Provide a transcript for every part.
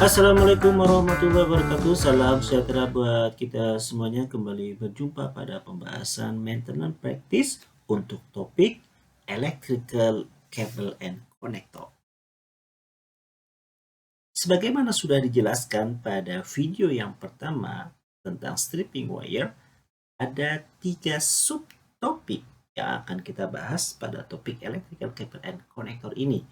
Assalamualaikum warahmatullahi wabarakatuh. Salam sejahtera buat kita semuanya. Kembali berjumpa pada pembahasan maintenance practice untuk topik electrical cable and connector. Sebagaimana sudah dijelaskan pada video yang pertama tentang stripping wire, ada 3 subtopik yang akan kita bahas pada topik electrical cable and connector ini,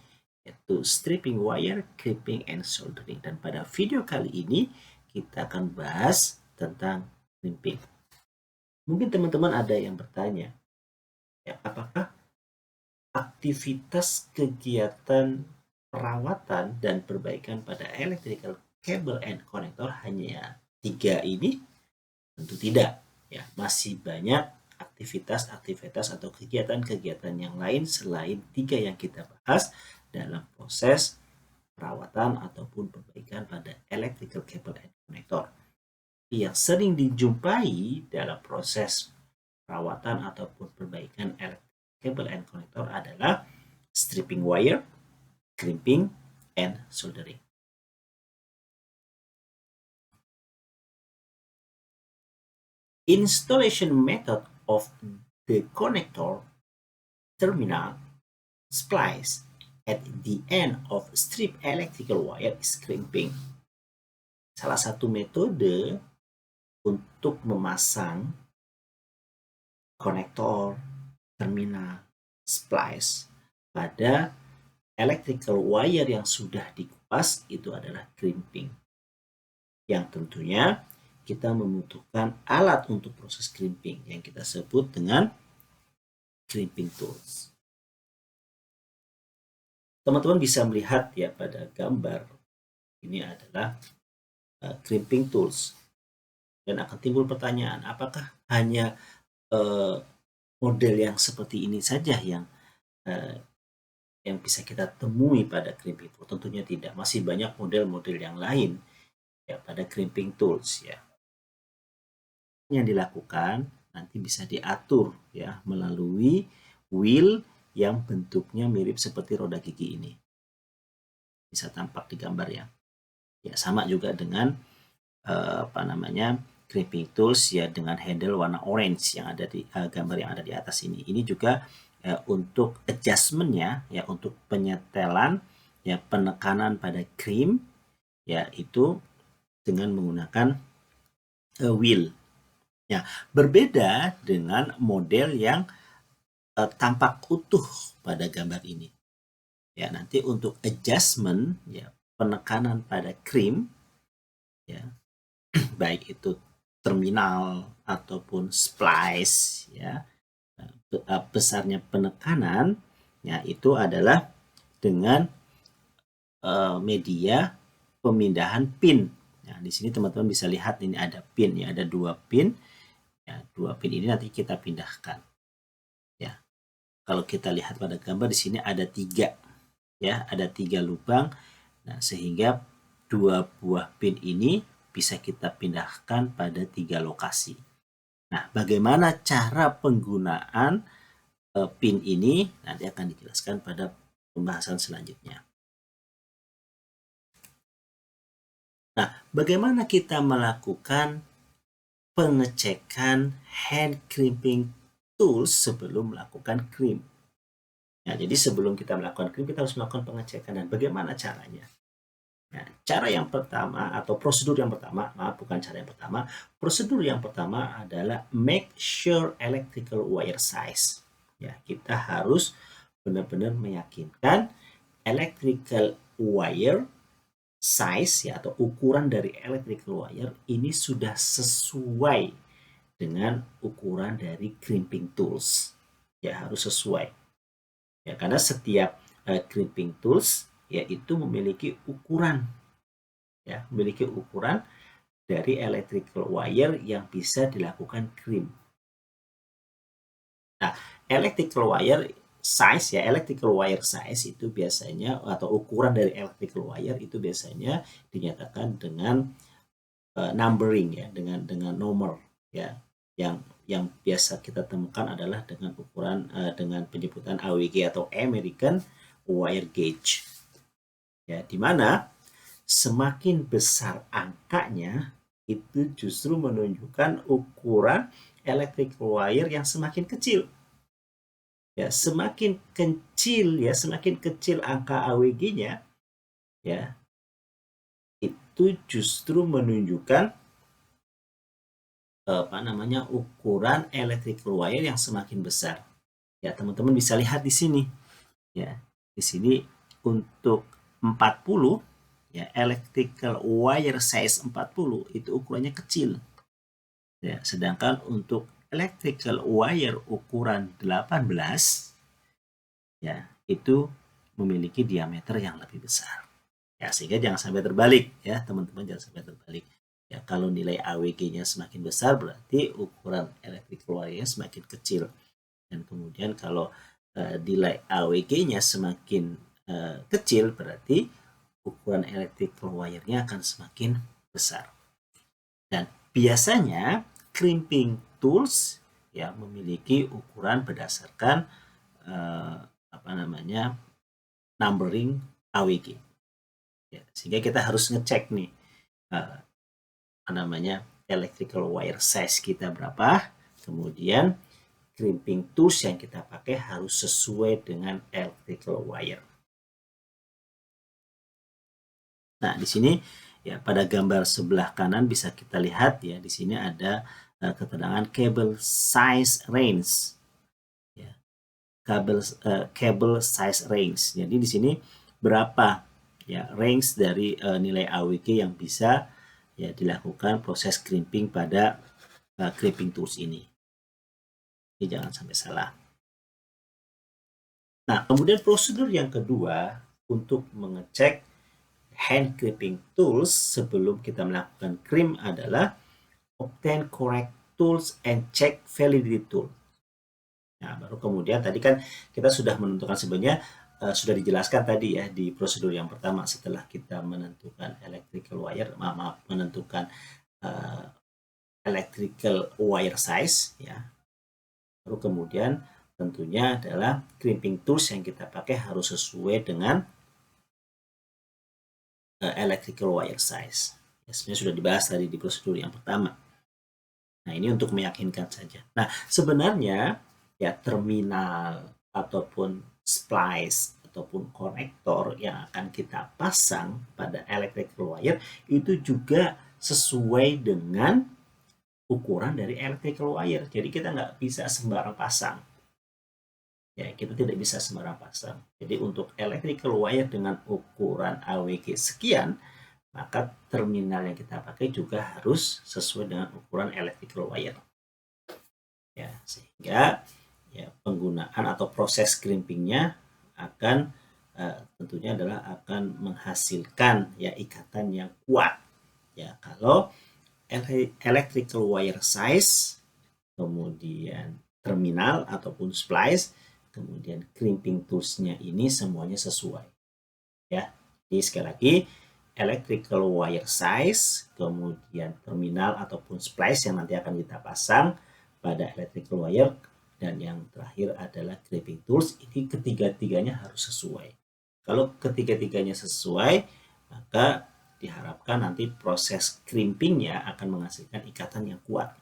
yaitu stripping wire, crimping, and soldering. Dan pada video kali ini kita akan bahas tentang crimping. Mungkin teman-teman ada yang bertanya, ya, apakah aktivitas kegiatan perawatan dan perbaikan pada electrical cable and connector hanya 3 ini? Tentu tidak. Ya, masih banyak aktivitas atau kegiatan-kegiatan yang lain selain 3 yang kita bahas dalam proses perawatan ataupun perbaikan pada electrical cable and connector. Yang sering dijumpai dalam proses perawatan ataupun perbaikan electrical cable and connector adalah stripping wire, crimping, and soldering. Installation method of the connector, terminal, splice at the end of strip electrical wire is crimping. Salah satu metode untuk memasang konektor, terminal, splice pada electrical wire yang sudah dikupas itu adalah crimping. Yang tentunya kita membutuhkan alat untuk proses crimping yang kita sebut dengan crimping tools. Teman-teman bisa melihat ya pada gambar ini adalah crimping tools, dan akan timbul pertanyaan, apakah hanya model yang seperti ini saja yang bisa kita temui pada crimping tool? Tentunya tidak, masih banyak model-model yang lain ya pada crimping tools ya. Yang dilakukan nanti bisa diatur ya melalui wheel yang bentuknya mirip seperti roda gigi ini. Bisa tampak di gambar ya. Ya, sama juga dengan crimping tools ya dengan handle warna orange yang ada di gambar yang ada di atas ini. Ini juga untuk adjustment-nya ya, untuk penyetelan ya, penekanan pada crimp ya, itu dengan menggunakan wheel. Ya, berbeda dengan model yang tampak utuh pada gambar ini. Ya, nanti untuk adjustment ya, penekanan pada crimp ya, baik itu terminal ataupun splice ya, besarnya penekanan ya itu adalah dengan media pemindahan pin. Nah, di sini teman-teman bisa lihat ini ada pin ya, ada 2 pin. Ya, 2 pin ini nanti kita pindahkan. Ya. Kalau kita lihat pada gambar di sini ada 3 ya, ada 3 lubang. Nah, sehingga 2 buah pin ini bisa kita pindahkan pada 3 lokasi. Nah, bagaimana cara penggunaan pin ini nanti akan dijelaskan pada pembahasan selanjutnya. Nah, bagaimana kita melakukan pengecekan hand crimping tools sebelum melakukan crimp? Nah, jadi sebelum kita melakukan crimp, kita harus melakukan pengecekan. Dan bagaimana caranya? Nah, cara yang pertama atau prosedur yang pertama, prosedur yang pertama adalah make sure electrical wire size. Ya, kita harus benar-benar meyakinkan electrical wire size ya, atau ukuran dari electrical wire ini sudah sesuai dengan ukuran dari crimping tools. Ya, harus sesuai. Ya, karena setiap crimping tools yaitu memiliki ukuran ya, memiliki ukuran dari electrical wire yang bisa dilakukan crimp. Nah, electrical wire size itu biasanya, atau ukuran dari electrical wire itu biasanya dinyatakan dengan numbering ya, dengan nomor ya, yang biasa kita temukan adalah dengan ukuran dengan penyebutan AWG atau American Wire Gauge. Ya, di mana semakin besar angkanya, itu justru menunjukkan ukuran electrical wire yang semakin kecil. Ya, semakin kecil angka AWG-nya, ya, itu justru menunjukkan ukuran electrical wire yang semakin besar. Ya, teman-teman bisa lihat di sini. Ya, di sini untuk 40, ya, electrical wire size 40 itu ukurannya kecil. Ya, sedangkan untuk electrical wire ukuran 18, ya, itu memiliki diameter yang lebih besar. Ya, sehingga jangan sampai terbalik, ya, teman-teman, jangan sampai terbalik. Ya, kalau nilai AWG-nya semakin besar berarti ukuran electrical wire-nya semakin kecil. Dan kemudian kalau nilai AWG-nya semakin kecil berarti ukuran electrical wire-nya akan semakin besar. Dan biasanya crimping tools, ya, memiliki ukuran berdasarkan numbering AWG. Ya, sehingga kita harus ngecek nih electrical wire size kita berapa, kemudian crimping tools yang kita pakai harus sesuai dengan electrical wire. Nah, di sini, ya, pada gambar sebelah kanan bisa kita lihat, ya, di sini ada keterangan cable size range. Ya, cable size range. Jadi di sini berapa, ya, range dari nilai AWG yang bisa, ya, dilakukan proses crimping pada crimping tools ini. Ini jangan sampai salah. Nah, kemudian prosedur yang kedua untuk mengecek hand crimping tools sebelum kita melakukan crimp adalah obtain correct tools and check validity tool. Nah, baru kemudian tadi kan kita sudah menentukan, sebenarnya sudah dijelaskan tadi, ya, di prosedur yang pertama setelah kita menentukan electrical wire, menentukan electrical wire size, ya. Baru kemudian tentunya adalah crimping tools yang kita pakai harus sesuai dengan electrical wire size. Ya, sebenarnya sudah dibahas tadi di prosedur yang pertama. Nah, ini untuk meyakinkan saja. Nah, sebenarnya, ya, terminal ataupun splice ataupun konektor yang akan kita pasang pada electrical wire itu juga sesuai dengan ukuran dari electrical wire. Jadi kita nggak bisa sembarang pasang. Ya, kita tidak bisa sembarang pasang. Jadi untuk electrical wire dengan ukuran AWG sekian, maka terminal yang kita pakai juga harus sesuai dengan ukuran electrical wire. Ya, sehingga, ya, penggunaan atau proses crimpingnya akan tentunya adalah akan menghasilkan, ya, ikatan yang kuat. Ya, kalau electrical wire size, kemudian terminal ataupun splice, kemudian crimping toolsnya ini semuanya sesuai. Ya, jadi sekali lagi, electrical wire size, kemudian terminal ataupun splice yang nanti akan kita pasang pada electrical wire, dan yang terakhir adalah crimping tools. Ini ketiga-tiganya harus sesuai. Kalau ketiga-tiganya sesuai, maka diharapkan nanti proses crimpingnya akan menghasilkan ikatan yang kuat.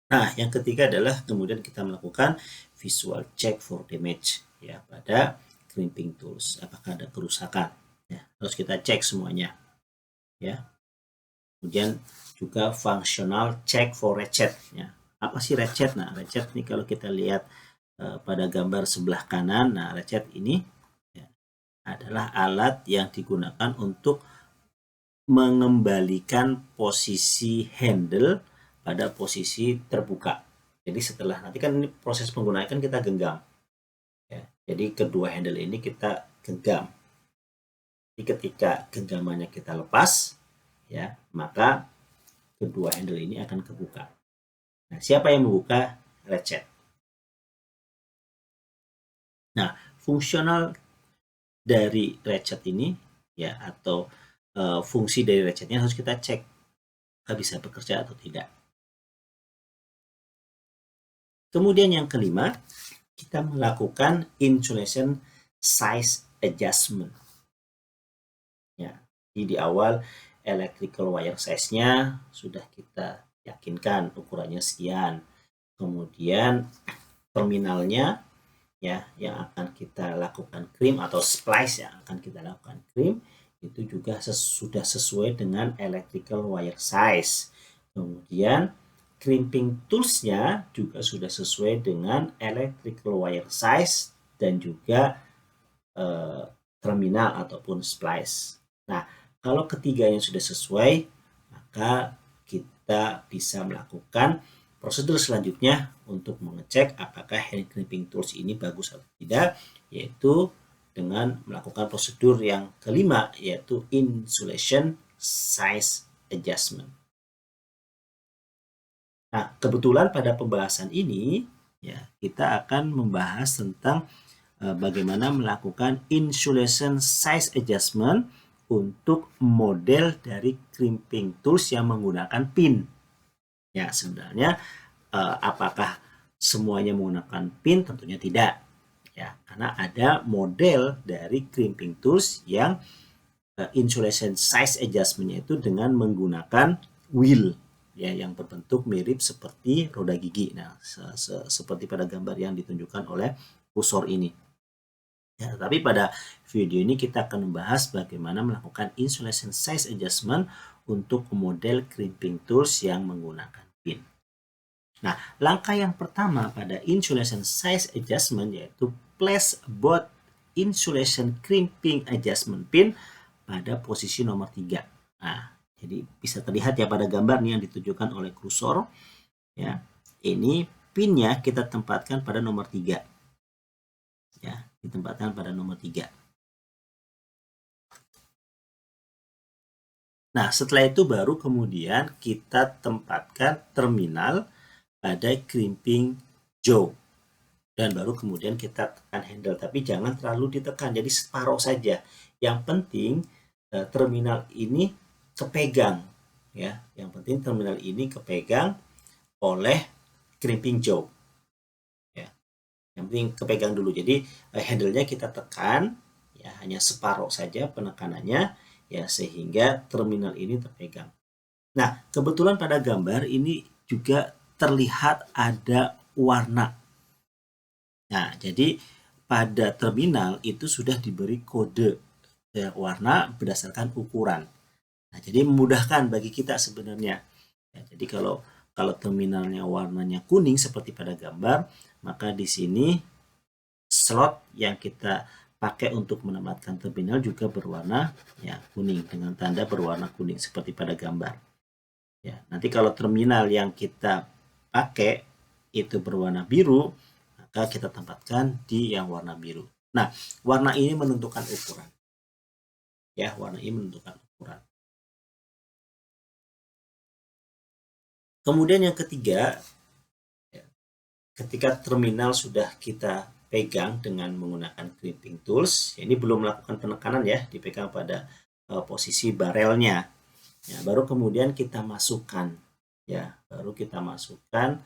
Nah, yang ketiga adalah kemudian kita melakukan visual check for damage, ya, pada crimping tools. Apakah ada kerusakan? Ya, harus kita cek semuanya. Ya. Kemudian juga functional check for ratchet. Ya. Apa sih ratchet? Nah, ratchet ini kalau kita lihat pada gambar sebelah kanan, nah, ratchet ini, ya, adalah alat yang digunakan untuk mengembalikan posisi handle pada posisi terbuka. Jadi setelah nanti kan ini proses penggunaan kan kita genggam. Ya, jadi kedua handle ini kita genggam. Jadi ketika genggamannya kita lepas, ya, maka kedua handle ini akan kebuka. Nah, siapa yang membuka? Ratchet. Nah, fungsional dari ratchet ini, ya, atau fungsi dari ratchetnya harus kita cek apakah bisa bekerja atau tidak. Kemudian yang kelima, kita melakukan insulation size adjustment. Ya, di awal electrical wire size-nya sudah kita yakinkan ukurannya sekian. Kemudian terminalnya ya yang akan kita lakukan crimp atau splice yang akan kita lakukan crimp itu juga sudah sesuai dengan electrical wire size. Kemudian crimping tools-nya juga sudah sesuai dengan electrical wire size dan juga terminal ataupun splice. Nah, kalau ketiganya sudah sesuai, maka kita bisa melakukan prosedur selanjutnya untuk mengecek apakah hand crimping tools ini bagus atau tidak, yaitu dengan melakukan prosedur yang kelima, yaitu insulation size adjustment. Nah, kebetulan pada pembahasan ini, ya, kita akan membahas tentang bagaimana melakukan insulation size adjustment untuk model dari crimping tools yang menggunakan pin. Ya, sebenarnya apakah semuanya menggunakan pin? Tentunya tidak. Ya, karena ada model dari crimping tools yang insulation size adjustment-nya itu dengan menggunakan wheel ya yang berbentuk mirip seperti roda gigi. Nah, seperti pada gambar yang ditunjukkan oleh kursor ini. Ya, tapi pada video ini kita akan membahas bagaimana melakukan insulation size adjustment untuk model crimping tools yang menggunakan pin. Nah, langkah yang pertama pada insulation size adjustment yaitu place both insulation crimping adjustment pin pada posisi nomor 3. Nah, jadi bisa terlihat ya pada gambar nih yang ditunjukkan oleh kursor. Ya, ini pinnya kita tempatkan pada nomor 3. Ya, ditempatkan pada nomor 3. Nah, setelah itu baru kemudian kita tempatkan terminal pada crimping jaw. Dan baru kemudian kita tekan handle. Tapi jangan terlalu ditekan, jadi separuh saja. Yang penting terminal ini kepegang. Ya, yang penting terminal ini kepegang oleh crimping jaw. Yang penting kepegang dulu. Jadi handle-nya kita tekan ya hanya separuh saja penekanannya ya sehingga terminal ini terpegang. Nah, kebetulan pada gambar ini juga terlihat ada warna. Nah, jadi pada terminal itu sudah diberi kode ya, warna berdasarkan ukuran. Nah, jadi memudahkan bagi kita sebenarnya. Ya, jadi kalau terminalnya warnanya kuning seperti pada gambar, maka di sini slot yang kita pakai untuk menempatkan terminal juga berwarna ya kuning dengan tanda berwarna kuning seperti pada gambar. Ya, nanti kalau terminal yang kita pakai itu berwarna biru, maka kita tempatkan di yang warna biru. Nah, warna ini menentukan ukuran. Ya, warna ini menentukan ukuran. Kemudian yang ketiga, ketika terminal sudah kita pegang dengan menggunakan crimping tools, ini belum melakukan penekanan ya, dipegang pada posisi barelnya. Ya, baru kemudian kita masukkan, ya, baru kita masukkan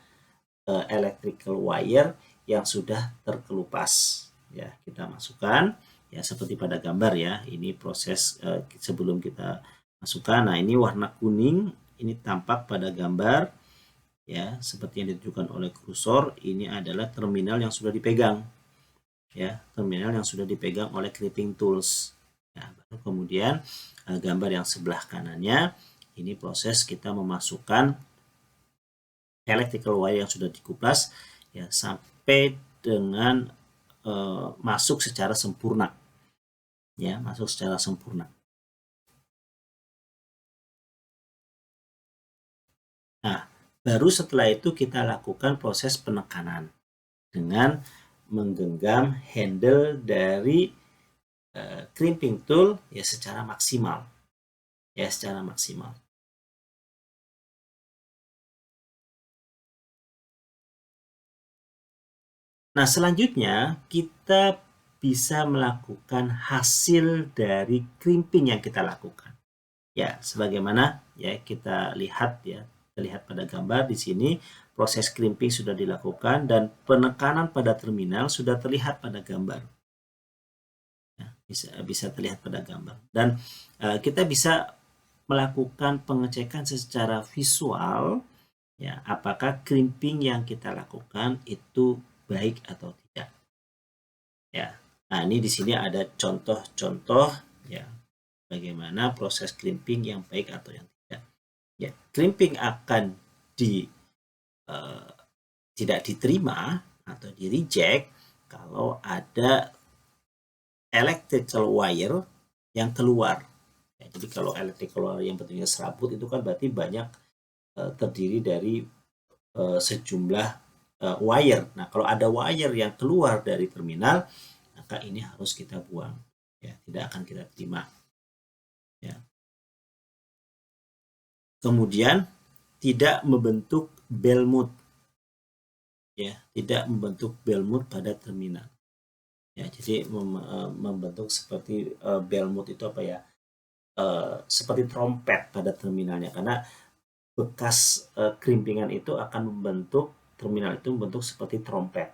electrical wire yang sudah terkelupas. Ya, kita masukkan, ya seperti pada gambar ya. Ini proses sebelum kita masukkan. Nah, ini warna kuning, ini tampak pada gambar. Ya, seperti yang ditunjukkan oleh kursor, ini adalah terminal yang sudah dipegang. Ya, terminal yang sudah dipegang oleh crimping tools. Ya, baru kemudian gambar yang sebelah kanannya, ini proses kita memasukkan electrical wire yang sudah dikuplas ya sampai dengan masuk secara sempurna. Ya, masuk secara sempurna. Nah, baru setelah itu kita lakukan proses penekanan dengan menggenggam handle dari crimping tool ya secara maksimal. Ya, secara maksimal. Nah, selanjutnya kita bisa melakukan hasil dari crimping yang kita lakukan. Ya, sebagaimana ya kita lihat ya, terlihat pada gambar di sini proses crimping sudah dilakukan dan penekanan pada terminal sudah terlihat pada gambar. Ya, bisa terlihat pada gambar. Dan kita bisa melakukan pengecekan secara visual, ya, apakah crimping yang kita lakukan itu baik atau tidak. Ya, nah ini di sini ada contoh-contoh, ya, bagaimana proses crimping yang baik atau yang tidak. Ya, crimping akan tidak diterima atau di reject kalau ada electrical wire yang keluar. Ya, jadi kalau electrical wire yang bentuknya serabut itu kan berarti banyak terdiri dari sejumlah wire. Nah, kalau ada wire yang keluar dari terminal, maka ini harus kita buang. Ya, tidak akan kita terima. Ya. Kemudian tidak membentuk bell mouth. Ya, tidak membentuk bell mouth pada terminal. Ya, jadi membentuk seperti bell mouth itu apa ya? Seperti trompet pada terminalnya, karena bekas krimpingan itu akan membentuk terminal itu membentuk seperti trompet.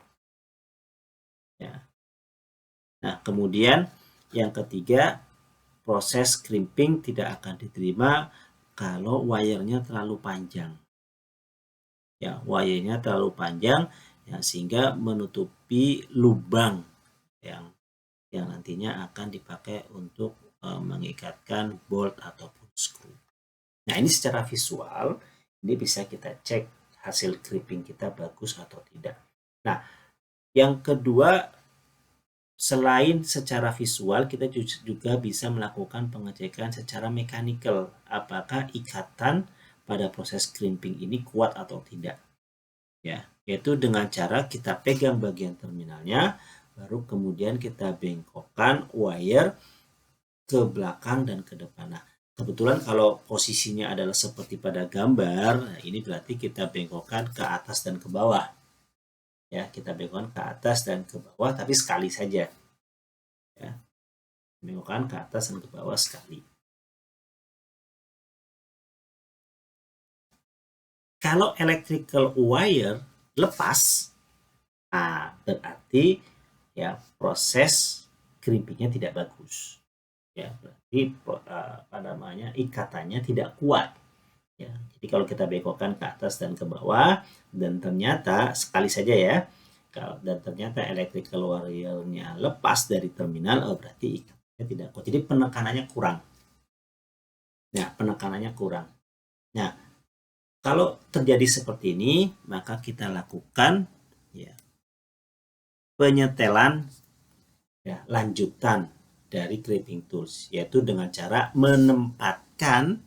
Ya. Nah, kemudian yang ketiga, proses crimping tidak akan diterima kalau wire-nya terlalu panjang. Ya, wire-nya terlalu panjang, ya, sehingga menutupi lubang yang nantinya akan dipakai untuk mengikatkan bolt ataupun screw. Nah, ini secara visual, ini bisa kita cek hasil crimping kita bagus atau tidak. Nah, yang kedua, selain secara visual, kita juga bisa melakukan pengecekan secara mechanical. Apakah ikatan pada proses crimping ini kuat atau tidak. Ya, yaitu dengan cara kita pegang bagian terminalnya, baru kemudian kita bengkokkan wire ke belakang dan ke depan. Nah, kebetulan kalau posisinya adalah seperti pada gambar, nah ini berarti kita bengkokkan ke atas dan ke bawah. Ya, kita bengkokkan ke atas dan ke bawah, tapi sekali saja. Ya, bengkokkan ke atas dan ke bawah sekali. Kalau electrical wire lepas, nah berarti ya proses crimpingnya tidak bagus. Ya, berarti apa namanya, ikatannya tidak kuat. Ya, jadi kalau kita bengkokkan ke atas dan ke bawah dan ternyata sekali saja ya, dan ternyata electrical wire-nya lepas dari terminal, berarti ikatannya tidak kuat. Jadi penekanannya kurang. Nah, penekanannya kurang. Nah, kalau terjadi seperti ini, maka kita lakukan ya, penyetelan ya, lanjutan dari crimping tools, yaitu dengan cara menempatkan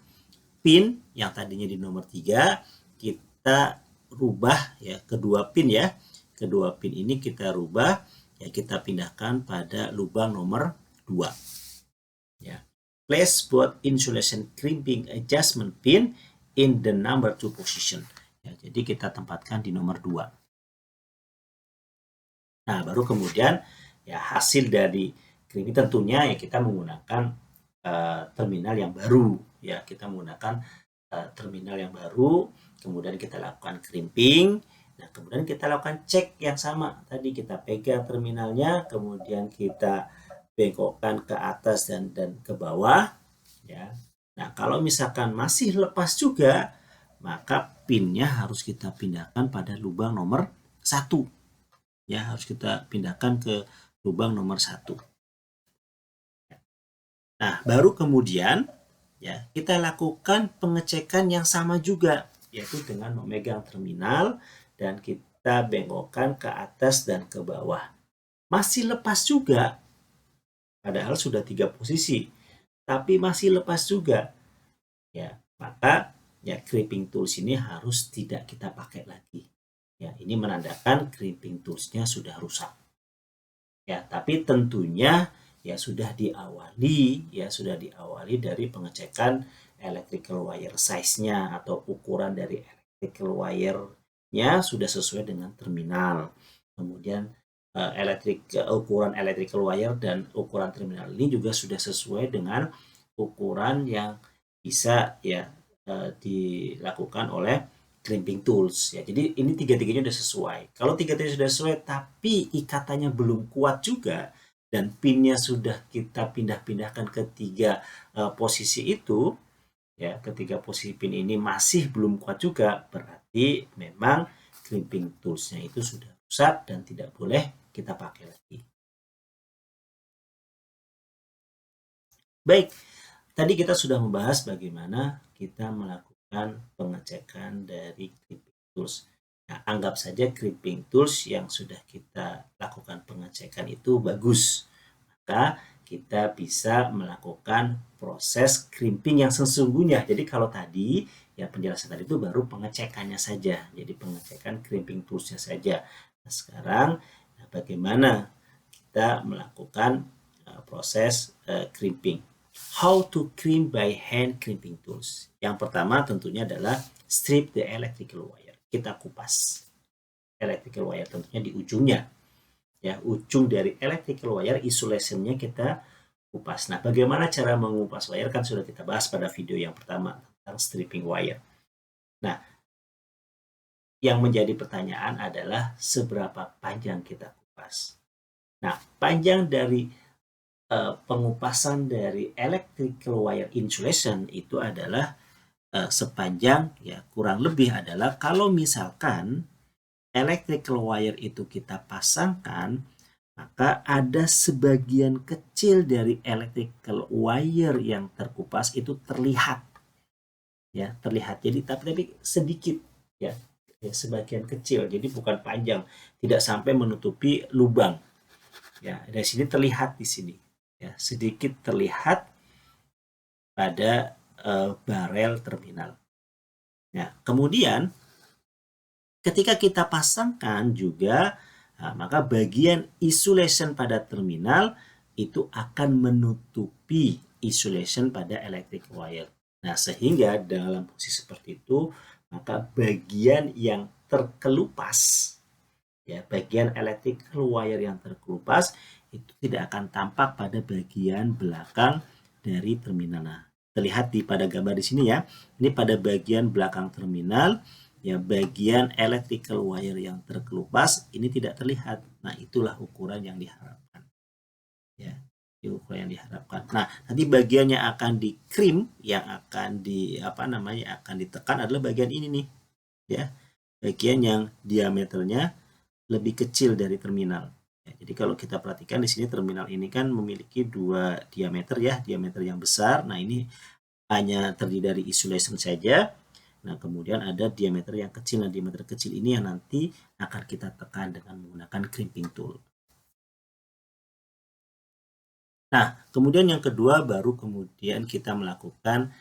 pin yang tadinya di nomor 3, kita rubah ya, kedua pin ya. Kedua pin ini kita rubah ya, kita pindahkan pada lubang nomor 2. Ya. Place both insulation crimping adjustment pin in the number 2 position. Ya, jadi kita tempatkan di nomor 2. Nah, baru kemudian ya hasil dari crimping tentunya ya kita menggunakan terminal yang baru. Ya, kita menggunakan terminal yang baru, kemudian kita lakukan crimping. Nah, kemudian kita lakukan cek yang sama. Tadi kita pegang terminalnya, kemudian kita bengkokkan ke atas dan ke bawah. Ya. Nah, kalau misalkan masih lepas juga, maka pinnya harus kita pindahkan pada lubang nomor 1. Ya, harus kita pindahkan ke lubang nomor 1. Nah, baru kemudian ya kita lakukan pengecekan yang sama juga, yaitu dengan memegang terminal dan kita bengkokkan ke atas dan ke bawah. Masih lepas juga, padahal sudah 3 posisi, tapi masih lepas juga. Ya, maka ya crimping tools ini harus tidak kita pakai lagi. Ya, ini menandakan crimping toolsnya sudah rusak. Ya, tapi tentunya ya sudah diawali dari pengecekan electrical wire size-nya atau ukuran dari electrical wire-nya sudah sesuai dengan terminal. Kemudian ukuran electrical wire dan ukuran terminal ini juga sudah sesuai dengan ukuran yang bisa ya dilakukan oleh crimping tools ya. Jadi ini tiga-tiganya sudah sesuai. Kalau tiga-tiganya sudah sesuai tapi ikatannya belum kuat juga dan pinnya sudah kita pindah-pindahkan ke 3 posisi itu, ya, ketiga posisi pin ini masih belum kuat juga, berarti memang crimping tools-nya itu sudah rusak dan tidak boleh kita pakai lagi. Baik, tadi kita sudah membahas bagaimana kita melakukan pengecekan dari crimping tools. Nah, anggap saja crimping tools yang sudah kita lakukan pengecekan itu bagus. Maka kita bisa melakukan proses crimping yang sesungguhnya. Jadi kalau tadi, ya penjelasan tadi itu baru pengecekannya saja. Jadi pengecekan crimping tools-nya saja. Nah, sekarang bagaimana kita melakukan proses crimping. How to crimp by hand crimping tools. Yang pertama tentunya adalah strip the electrical wire. Kita kupas electrical wire tentunya di ujungnya. Ya, ujung dari electrical wire isolation-nya kita kupas. Nah, bagaimana cara mengupas wire kan sudah kita bahas pada video yang pertama tentang stripping wire. Nah, yang menjadi pertanyaan adalah seberapa panjang kita kupas. Nah, panjang dari pengupasan dari electrical wire insulation itu adalah sepanjang, ya kurang lebih adalah kalau misalkan electrical wire itu kita pasangkan, maka ada sebagian kecil dari electrical wire yang terkupas itu terlihat, ya terlihat. Jadi tapi sedikit, ya sebagian kecil. Jadi bukan panjang, tidak sampai menutupi lubang. Ya dari sini terlihat di sini, ya sedikit terlihat pada barel terminal. Nah kemudian ketika kita pasangkan juga, maka bagian insulation pada terminal itu akan menutupi insulation pada electric wire. Nah, sehingga dalam posisi seperti itu, maka bagian yang terkelupas, ya bagian electrical wire yang terkelupas itu tidak akan tampak pada bagian belakang dari terminal. Nah, terlihat pada gambar di sini ya. Ini pada bagian belakang terminal, ya bagian electrical wire yang terkelupas ini tidak terlihat. Nah, itulah ukuran yang diharapkan. Ya, ukuran yang diharapkan. Nah, nanti bagian yang akan di crimp, yang akan akan ditekan adalah bagian ini nih. Ya. Bagian yang diameternya lebih kecil dari terminal. Ya, jadi kalau kita perhatikan di sini terminal ini kan memiliki 2 diameter ya, diameter yang besar. Nah, ini hanya terdiri dari insulation saja. Nah, kemudian ada diameter yang kecil. Nah, diameter kecil ini yang nanti akan kita tekan dengan menggunakan crimping tool. Nah, kemudian yang kedua baru kemudian kita melakukan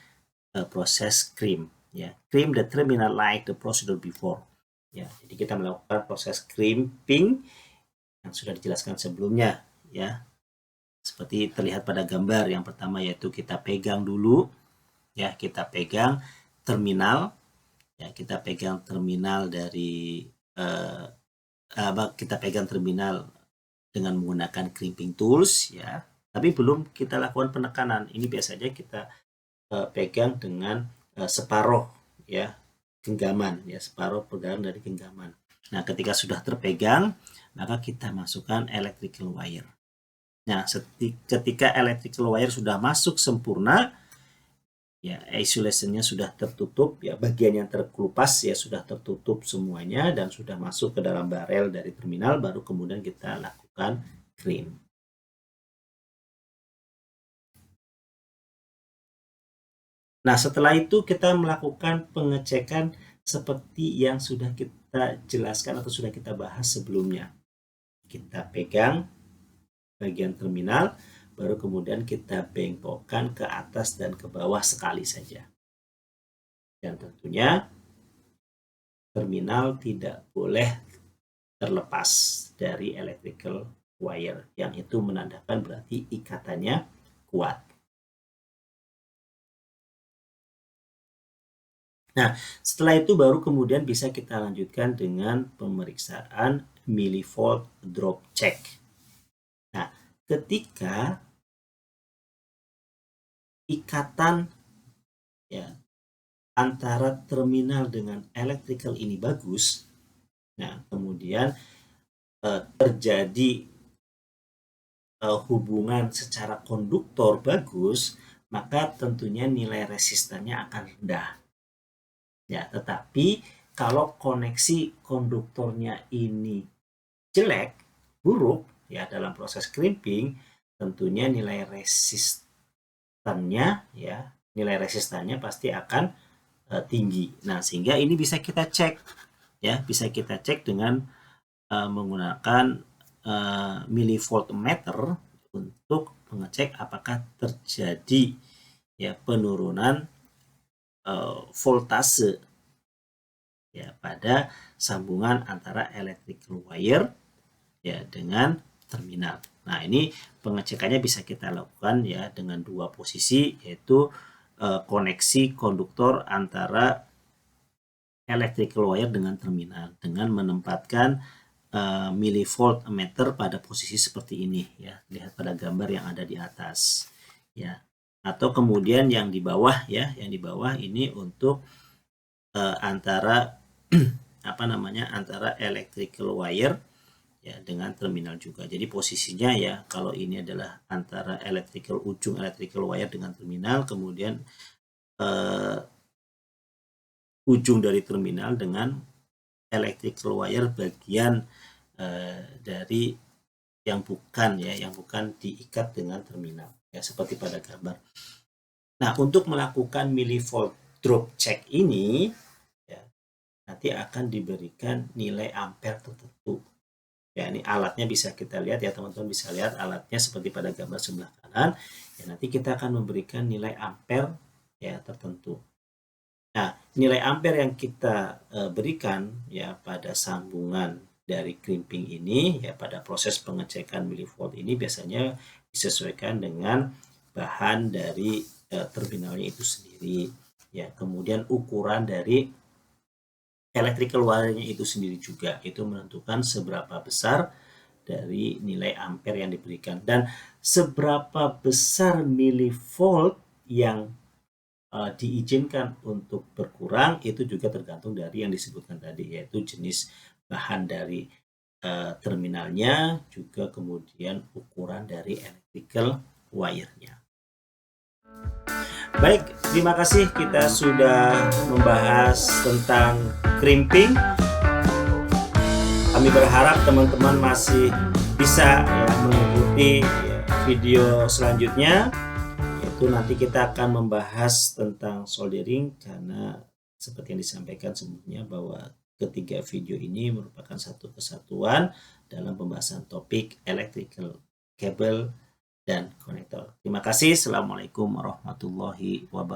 proses crimp. Ya, crimp the terminal like the procedure before. Ya, jadi kita melakukan proses crimping yang sudah dijelaskan sebelumnya, ya. Seperti terlihat pada gambar yang pertama, yaitu kita pegang dulu, ya kita pegang terminal, ya kita pegang terminal dari kita pegang terminal dengan menggunakan crimping tools, ya. Tapi belum kita lakukan penekanan. Ini biasanya kita pegang dengan separuh, ya genggaman, ya separuh pegangan dari genggaman. Nah, ketika sudah terpegang, maka kita masukkan electrical wire. Nah, ketika electrical wire sudah masuk sempurna, ya isolation-nya sudah tertutup, ya bagian yang terkelupas ya sudah tertutup semuanya dan sudah masuk ke dalam barel dari terminal, baru kemudian kita lakukan crimp. Nah, setelah itu kita melakukan pengecekan seperti yang sudah kita jelaskan atau sudah kita bahas sebelumnya. Kita pegang bagian terminal, baru kemudian kita bengkokkan ke atas dan ke bawah sekali saja. Dan tentunya terminal tidak boleh terlepas dari electrical wire, yang itu menandakan berarti ikatannya kuat. Nah, setelah itu baru kemudian bisa kita lanjutkan dengan pemeriksaan millivolt drop check. Nah, ketika ikatan ya antara terminal dengan electrical ini bagus, nah kemudian terjadi hubungan secara konduktor bagus, maka tentunya nilai resistannya akan rendah. Ya, tetapi kalau koneksi konduktornya ini jelek, buruk ya dalam proses crimping, tentunya nilai resistannya pasti akan tinggi. Nah, sehingga ini bisa kita cek ya, bisa kita cek dengan menggunakan millivoltmeter untuk mengecek apakah terjadi ya penurunan voltase ya pada sambungan antara electrical wire ya dengan terminal. Nah, ini pengecekannya bisa kita lakukan ya dengan dua posisi, yaitu koneksi konduktor antara electrical wire dengan terminal dengan menempatkan millivoltmeter pada posisi seperti ini ya. Lihat pada gambar yang ada di atas ya. Atau kemudian yang di bawah ya, yang di bawah ini untuk antara antara electrical wire ya dengan terminal juga. Jadi posisinya ya, kalau ini adalah antara ujung electrical wire dengan terminal, kemudian ujung dari terminal dengan electrical wire bagian dari yang bukan diikat dengan terminal ya, seperti pada gambar. Nah, untuk melakukan millivolt drop check ini ya, nanti akan diberikan nilai ampere tertentu. Ya, ini alatnya bisa kita lihat ya, teman-teman bisa lihat alatnya seperti pada gambar sebelah kanan. Ya, nanti kita akan memberikan nilai ampere ya tertentu. Nah, nilai ampere yang kita berikan ya pada sambungan dari crimping ini ya pada proses pengecekan millivolt ini biasanya disesuaikan dengan bahan dari terminalnya itu sendiri ya, kemudian ukuran dari electrical wire-nya itu sendiri juga itu menentukan seberapa besar dari nilai ampere yang diberikan, dan seberapa besar millivolt yang diizinkan untuk berkurang itu juga tergantung dari yang disebutkan tadi, yaitu jenis bahan dari terminalnya, juga kemudian ukuran dari electrical wire-nya. Baik, terima kasih, kita sudah membahas tentang crimping. Kami berharap teman-teman masih bisa mengikuti video selanjutnya, yaitu nanti kita akan membahas tentang soldering, karena seperti yang disampaikan sebelumnya bahwa ketiga video ini merupakan satu kesatuan dalam pembahasan topik electrical cable dan konektor. Terima kasih. Assalamualaikum warahmatullahi wabarakatuh.